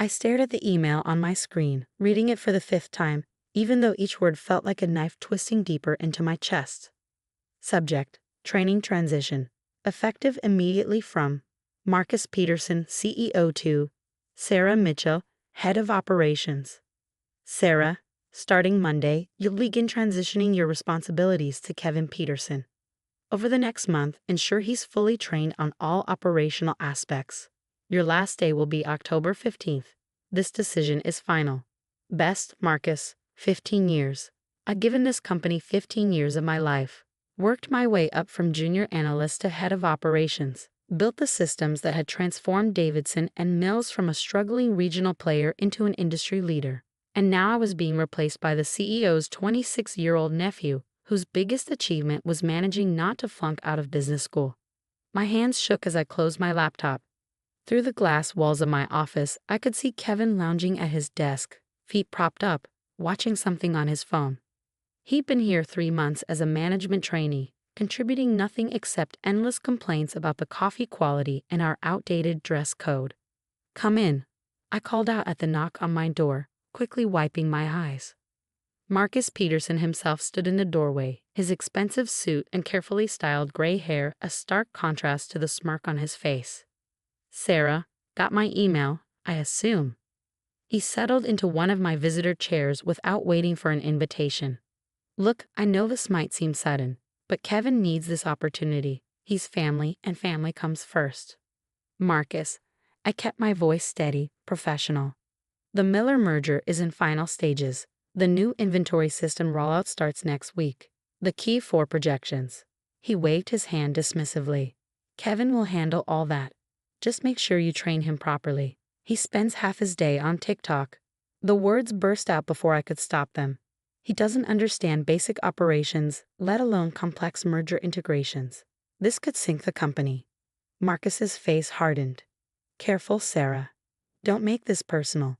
I stared at the email on my screen, reading it for the 5th time, even though each word felt like a knife twisting deeper into my chest. Subject: Training Transition. Effective immediately from Marcus Peterson, CEO to Sarah Mitchell, Head of Operations. Sarah, starting Monday, you'll begin transitioning your responsibilities to Kevin Peterson. Over the next month, ensure he's fully trained on all operational aspects. Your last day will be October 15th. This decision is final. Best, Marcus, 15 years. I've given this company 15 years of my life. Worked my way up from junior analyst to head of operations. Built the systems that had transformed Davidson and Mills from a struggling regional player into an industry leader. And now I was being replaced by the CEO's 26-year-old nephew, whose biggest achievement was managing not to flunk out of business school. My hands shook as I closed my laptop. Through the glass walls of my office, I could see Kevin lounging at his desk, feet propped up, watching something on his phone. He'd been here 3 months as a management trainee, contributing nothing except endless complaints about the coffee quality and our outdated dress code. "Come in," I called out at the knock on my door, quickly wiping my eyes. Marcus Peterson himself stood in the doorway, his expensive suit and carefully styled gray hair a stark contrast to the smirk on his face. "Sarah, got my email, I assume." He settled into one of my visitor chairs without waiting for an invitation. "Look, I know this might seem sudden, but Kevin needs this opportunity. He's family, and family comes first." "Marcus," I kept my voice steady, professional. "The Miller merger is in final stages. The new inventory system rollout starts next week. The key for projections." He waved his hand dismissively. "Kevin will handle all that. Just make sure you train him properly. He spends half his day on TikTok." The words burst out before I could stop them. "He doesn't understand basic operations, let alone complex merger integrations. This could sink the company." Marcus's face hardened. "Careful, Sarah. Don't make this personal.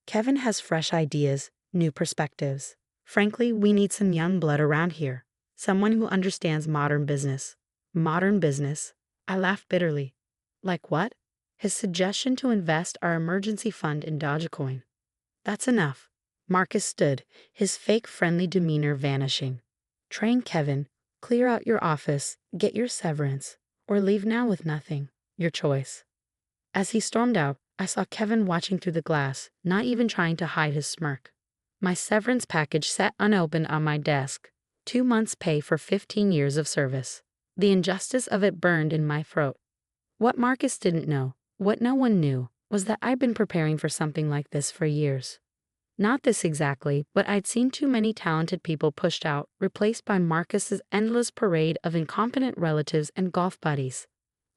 Kevin has fresh ideas, new perspectives. Frankly, we need some young blood around here. Someone who understands modern business." "Modern business?" I laughed bitterly. "Like what?" "His suggestion to invest our emergency fund in Dogecoin." "That's enough." Marcus stood, his fake friendly demeanor vanishing. "Train Kevin, clear out your office, get your severance, or leave now with nothing. Your choice." As he stormed out, I saw Kevin watching through the glass, not even trying to hide his smirk. My severance package sat unopened on my desk. 2 months' pay for 15 years of service. The injustice of it burned in my throat. What Marcus didn't know, what no one knew, was that I'd been preparing for something like this for years. Not this exactly, but I'd seen too many talented people pushed out, replaced by Marcus's endless parade of incompetent relatives and golf buddies.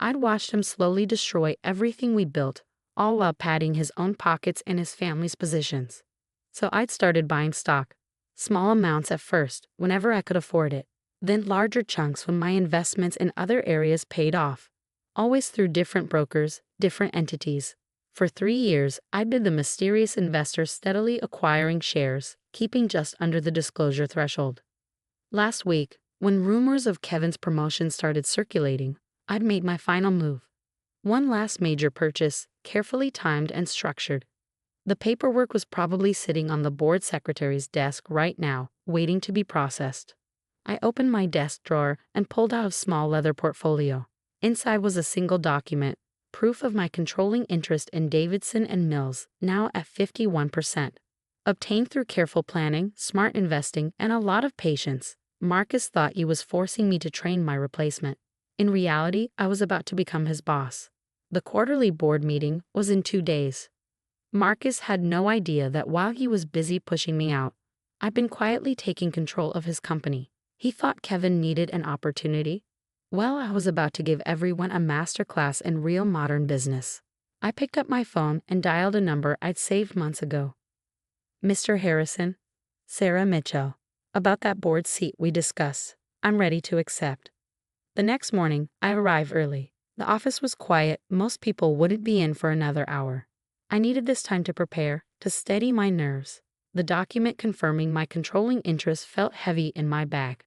I'd watched him slowly destroy everything we built, all while padding his own pockets and his family's positions. So I'd started buying stock. Small amounts at first, whenever I could afford it. Then larger chunks when my investments in other areas paid off. Always through different brokers, different entities. For 3 years, I'd been the mysterious investor steadily acquiring shares, keeping just under the disclosure threshold. Last week, when rumors of Kevin's promotion started circulating, I'd made my final move. One last major purchase, carefully timed and structured. The paperwork was probably sitting on the board secretary's desk right now, waiting to be processed. I opened my desk drawer and pulled out a small leather portfolio. Inside was a single document, proof of my controlling interest in Davidson and Mills, now at 51%. Obtained through careful planning, smart investing, and a lot of patience. Marcus thought he was forcing me to train my replacement. In reality, I was about to become his boss. The quarterly board meeting was in 2 days. Marcus had no idea that while he was busy pushing me out, I'd been quietly taking control of his company. He thought Kevin needed an opportunity. Well, I was about to give everyone a masterclass in real modern business. I picked up my phone and dialed a number I'd saved months ago. "Mr. Harrison, Sarah Mitchell. About that board seat we discussed. I'm ready to accept." The next morning, I arrived early. The office was quiet, most people wouldn't be in for another hour. I needed this time to prepare, to steady my nerves. The document confirming my controlling interest felt heavy in my bag.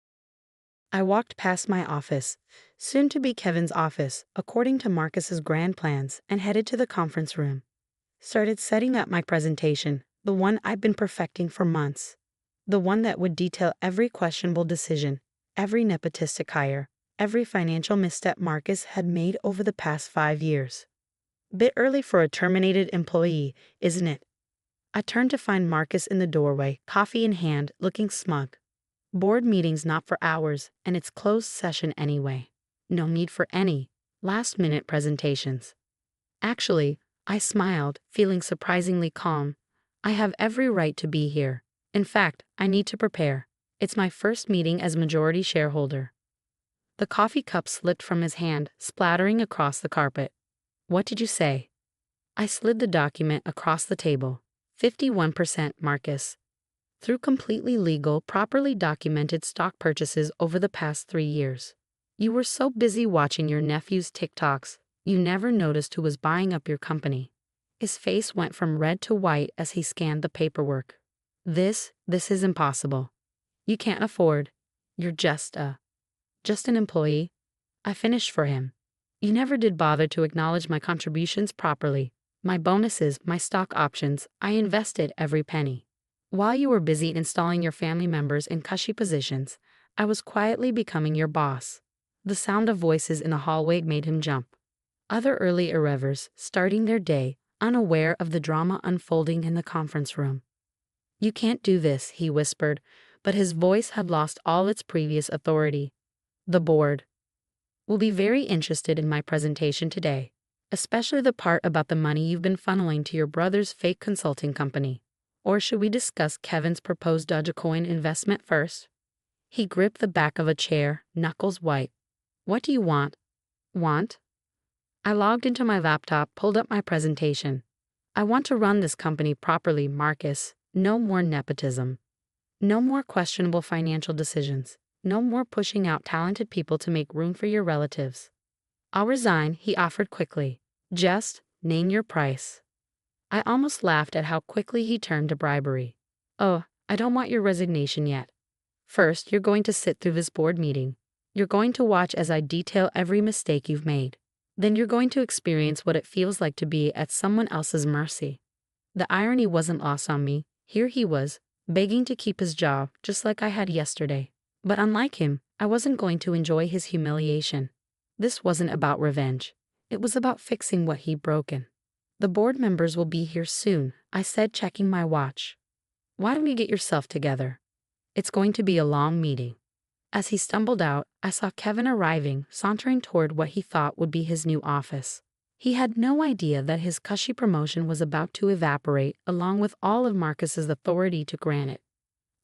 I walked past my office, soon to be Kevin's office, according to Marcus's grand plans, and headed to the conference room. Started setting up my presentation, the one I've been perfecting for months. The one that would detail every questionable decision, every nepotistic hire, every financial misstep Marcus had made over the past 5 years. Bit early for a terminated employee, isn't it? I turned to find Marcus in the doorway, coffee in hand, looking smug. Board meetings not for hours, and it's closed session anyway. No need for any last-minute presentations. Actually, I smiled, feeling surprisingly calm. I have every right to be here. In fact, I need to prepare. It's my first meeting as majority shareholder. The coffee cup slipped from his hand, splattering across the carpet. What did you say? I slid the document across the table. 51% Marcus. Through completely legal, properly documented stock purchases over the past 3 years. You were so busy watching your nephew's TikToks, you never noticed who was buying up your company. His face went from red to white as he scanned the paperwork. This is impossible. You can't afford. You're just an employee. I finished for him. You never did bother to acknowledge my contributions properly. My bonuses, my stock options, I invested every penny. While you were busy installing your family members in cushy positions, I was quietly becoming your boss. The sound of voices in the hallway made him jump. Other early arrivals starting their day, unaware of the drama unfolding in the conference room. You can't do this, he whispered, but his voice had lost all its previous authority. The board will be very interested in my presentation today, especially the part about the money you've been funneling to your brother's fake consulting company. Or should we discuss Kevin's proposed Dogecoin investment first? He gripped the back of a chair, knuckles white. What do you want? Want? I logged into my laptop, pulled up my presentation. I want to run this company properly, Marcus. No more nepotism. No more questionable financial decisions. No more pushing out talented people to make room for your relatives. I'll resign, he offered quickly. Just name your price. I almost laughed at how quickly he turned to bribery. Oh, I don't want your resignation yet. First, you're going to sit through this board meeting. You're going to watch as I detail every mistake you've made. Then you're going to experience what it feels like to be at someone else's mercy. The irony wasn't lost on me. Here he was, begging to keep his job, just like I had yesterday. But unlike him, I wasn't going to enjoy his humiliation. This wasn't about revenge. It was about fixing what he'd broken. The board members will be here soon, I said, checking my watch. Why don't you get yourself together? It's going to be a long meeting. As he stumbled out, I saw Kevin arriving, sauntering toward what he thought would be his new office. He had no idea that his cushy promotion was about to evaporate, along with all of Marcus's authority to grant it.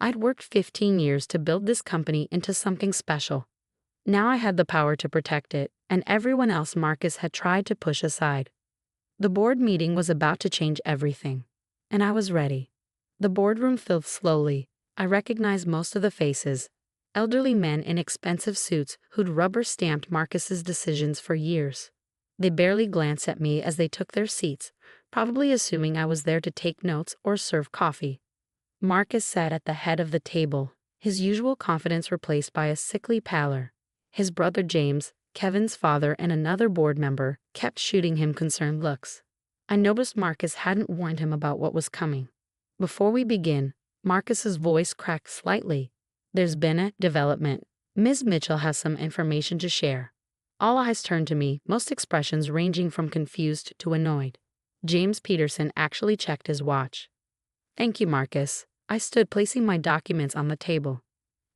I'd worked 15 years to build this company into something special. Now I had the power to protect it, and everyone else Marcus had tried to push aside. The board meeting was about to change everything, and I was ready. The boardroom filled slowly. I recognized most of the faces. Elderly men in expensive suits who'd rubber-stamped Marcus's decisions for years. They barely glanced at me as they took their seats, probably assuming I was there to take notes or serve coffee. Marcus sat at the head of the table, his usual confidence replaced by a sickly pallor. His brother James, Kevin's father, and another board member kept shooting him concerned looks. I noticed Marcus hadn't warned him about what was coming. Before we begin, Marcus's voice cracked slightly. There's been a development. Ms. Mitchell has some information to share. All eyes turned to me, most expressions ranging from confused to annoyed. James Peterson actually checked his watch. Thank you, Marcus. I stood, placing my documents on the table.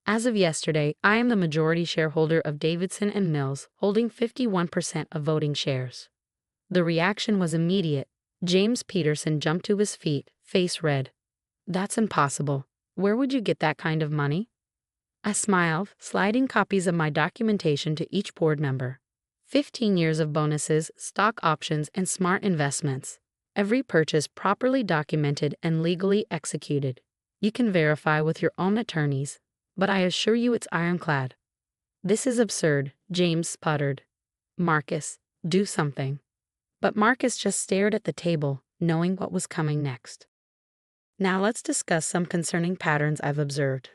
As of yesterday, I am the majority shareholder of Davidson and Mills, holding 51% of voting shares. The reaction was immediate. James Peterson jumped to his feet, face red. That's impossible. Where would you get that kind of money? I smiled, sliding copies of my documentation to each board member. 15 years of bonuses, stock options, and smart investments. Every purchase properly documented and legally executed. You can verify with your own attorneys, but I assure you it's ironclad. This is absurd, James sputtered. Marcus, do something. But Marcus just stared at the table, knowing what was coming next. Now let's discuss some concerning patterns I've observed.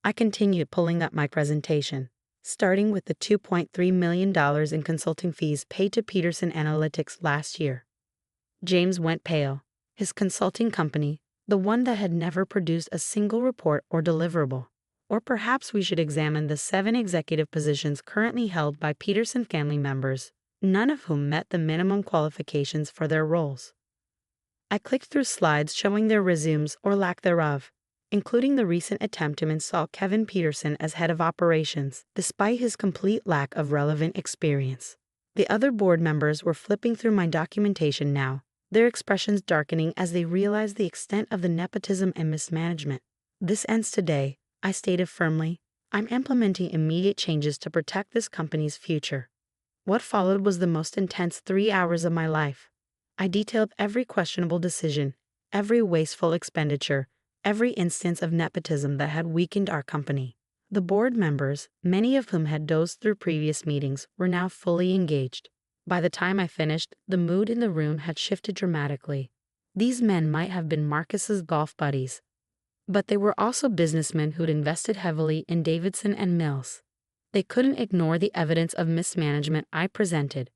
I continued pulling up my presentation, starting with the $2.3 million in consulting fees paid to Peterson Analytics last year. James went pale. His consulting company, the one that had never produced a single report or deliverable. Or perhaps we should examine the 7 executive positions currently held by Peterson family members, none of whom met the minimum qualifications for their roles. I clicked through slides showing their resumes or lack thereof, including the recent attempt to install Kevin Peterson as head of operations, despite his complete lack of relevant experience. The other board members were flipping through my documentation now, their expressions darkening as they realized the extent of the nepotism and mismanagement. This ends today, I stated firmly. I'm implementing immediate changes to protect this company's future. What followed was the most intense 3 hours of my life. I detailed every questionable decision, every wasteful expenditure, every instance of nepotism that had weakened our company. The board members, many of whom had dozed through previous meetings, were now fully engaged. By the time I finished, the mood in the room had shifted dramatically. These men might have been Marcus's golf buddies, but they were also businessmen who'd invested heavily in Davidson and Mills. They couldn't ignore the evidence of mismanagement I presented.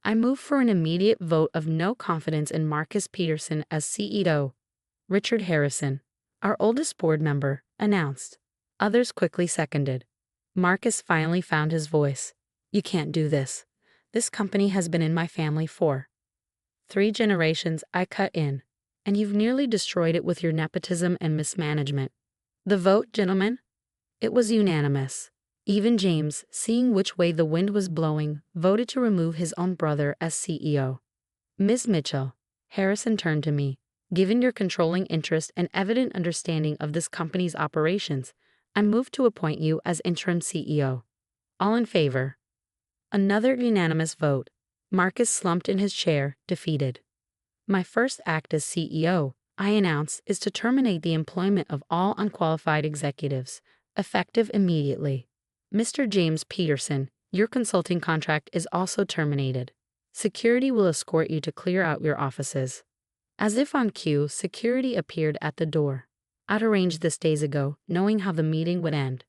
I moved for an immediate vote of no confidence in Marcus Peterson as CEO. Richard Harrison, our oldest board member, announced. Others quickly seconded. Marcus finally found his voice. You can't do this. This company has been in my family for 3 generations, I cut in, and you've nearly destroyed it with your nepotism and mismanagement. The vote, gentlemen? It was unanimous. Even James, seeing which way the wind was blowing, voted to remove his own brother as CEO. Ms. Mitchell, Harrison turned to me. Given your controlling interest and evident understanding of this company's operations, I move to appoint you as interim CEO. All in favor? Another unanimous vote. Marcus slumped in his chair, defeated. My first act as CEO, I announced, is to terminate the employment of all unqualified executives, effective immediately. Mr. James Peterson, your consulting contract is also terminated. Security will escort you to clear out your offices. As if on cue, security appeared at the door. I'd arranged this days ago, knowing how the meeting would end.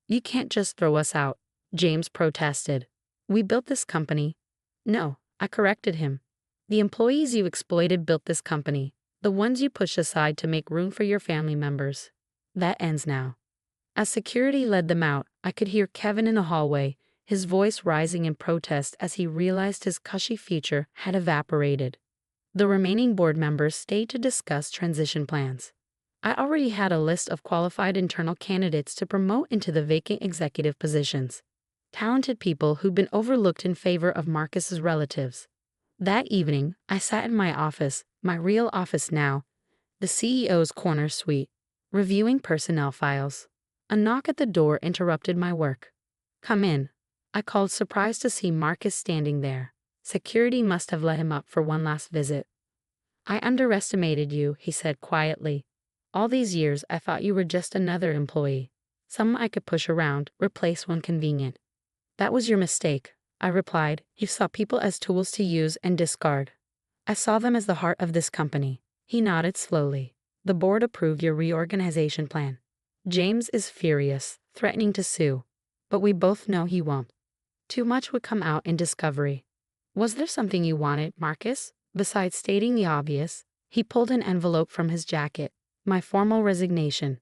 You can't just throw us out, James protested. We built this company. No, I corrected him. The employees you exploited built this company, the ones you pushed aside to make room for your family members. That ends now. As security led them out, I could hear Kevin in the hallway, his voice rising in protest as he realized his cushy future had evaporated. The remaining board members stayed to discuss transition plans. I already had a list of qualified internal candidates to promote into the vacant executive positions. Talented people who'd been overlooked in favor of Marcus's relatives. That evening, I sat in my office, my real office now, the CEO's corner suite, reviewing personnel files. A knock at the door interrupted my work. Come in, I called, surprised to see Marcus standing there. Security must have let him up for one last visit. I underestimated you, he said quietly. All these years I thought you were just another employee, someone I could push around, replace when convenient. That was your mistake, I replied. You saw people as tools to use and discard. I saw them as the heart of this company. He nodded slowly. The board approved your reorganization plan. James is furious, threatening to sue. But we both know he won't. Too much would come out in discovery. Was there something you wanted, Marcus? Besides stating the obvious, he pulled an envelope from his jacket. My formal resignation.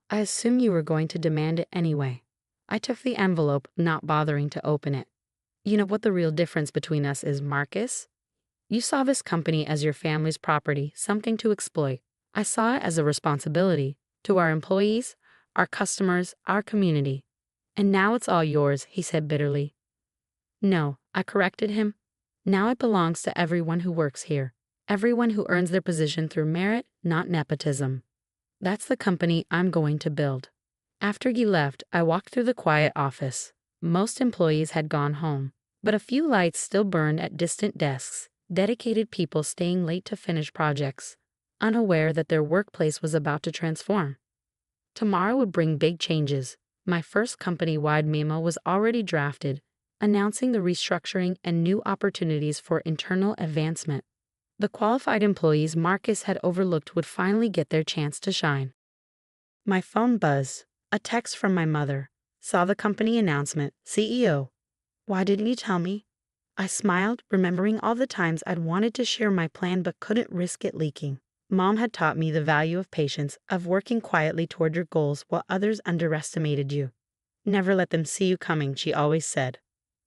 I assume you were going to demand it anyway. I took the envelope, not bothering to open it. You know what the real difference between us is, Marcus? You saw this company as your family's property, something to exploit. I saw it as a responsibility to our employees, our customers, our community. And now it's all yours, he said bitterly. No, I corrected him. Now it belongs to everyone who works here, everyone who earns their position through merit, not nepotism. That's the company I'm going to build. After he left, I walked through the quiet office. Most employees had gone home, but a few lights still burned at distant desks, dedicated people staying late to finish projects, unaware that their workplace was about to transform. Tomorrow would bring big changes. My first company-wide memo was already drafted, announcing the restructuring and new opportunities for internal advancement. The qualified employees Marcus had overlooked would finally get their chance to shine. My phone buzzed. A text from my mother. Saw the company announcement, CEO. Why didn't you tell me? I smiled, remembering all the times I'd wanted to share my plan but couldn't risk it leaking. Mom had taught me the value of patience, of working quietly toward your goals while others underestimated you. Never let them see you coming, she always said.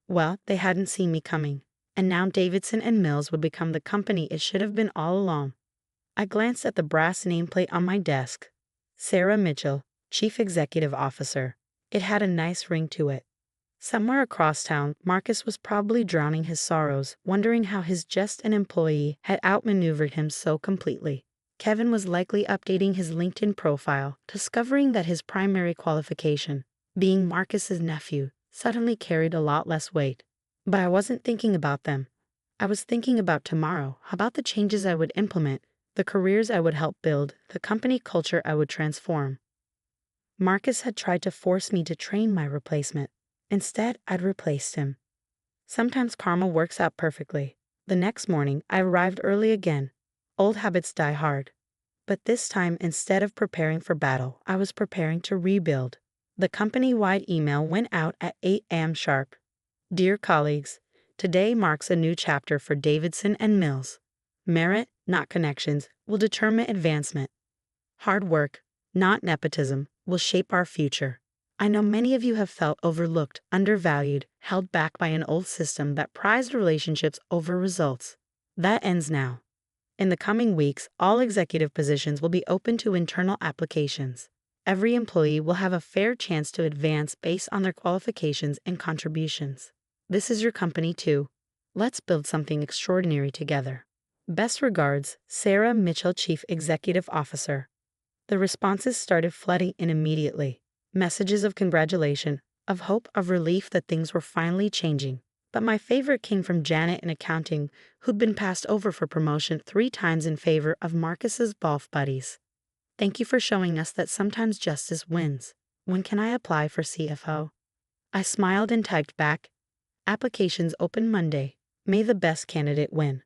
Well, they hadn't seen me coming, and now Davidson and Mills would become the company it should have been all along. I glanced at the brass nameplate on my desk. Sarah Mitchell, Chief Executive Officer. It had a nice ring to it. Somewhere across town, Marcus was probably drowning his sorrows, wondering how his just an employee had outmaneuvered him so completely. Kevin was likely updating his LinkedIn profile, discovering that his primary qualification, being Marcus's nephew, suddenly carried a lot less weight. But I wasn't thinking about them. I was thinking about tomorrow, about the changes I would implement, the careers I would help build, the company culture I would transform. Marcus had tried to force me to train my replacement. Instead, I'd replaced him. Sometimes karma works out perfectly. The next morning, I arrived early again. Old habits die hard. But this time, instead of preparing for battle, I was preparing to rebuild. The company-wide email went out at 8 a.m. sharp. Dear colleagues, today marks a new chapter for Davidson and Mills. Merit, not connections, will determine advancement. Hard work, not nepotism, will shape our future. I know many of you have felt overlooked, undervalued, held back by an old system that prized relationships over results. That ends now. In the coming weeks, all executive positions will be open to internal applications. Every employee will have a fair chance to advance based on their qualifications and contributions. This is your company too. Let's build something extraordinary together. Best regards, Sarah Mitchell, Chief Executive Officer. The responses started flooding in immediately. Messages of congratulation, of hope, of relief that things were finally changing. But my favorite came from Janet in accounting, who'd been passed over for promotion 3 times in favor of Marcus's golf buddies. Thank you for showing us that sometimes justice wins. When can I apply for CFO? I smiled and typed back, applications open Monday. May the best candidate win.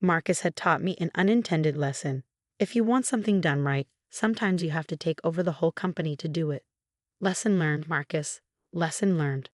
Marcus had taught me an unintended lesson. If you want something done right, sometimes you have to take over the whole company to do it. Lesson learned, Marcus. Lesson learned.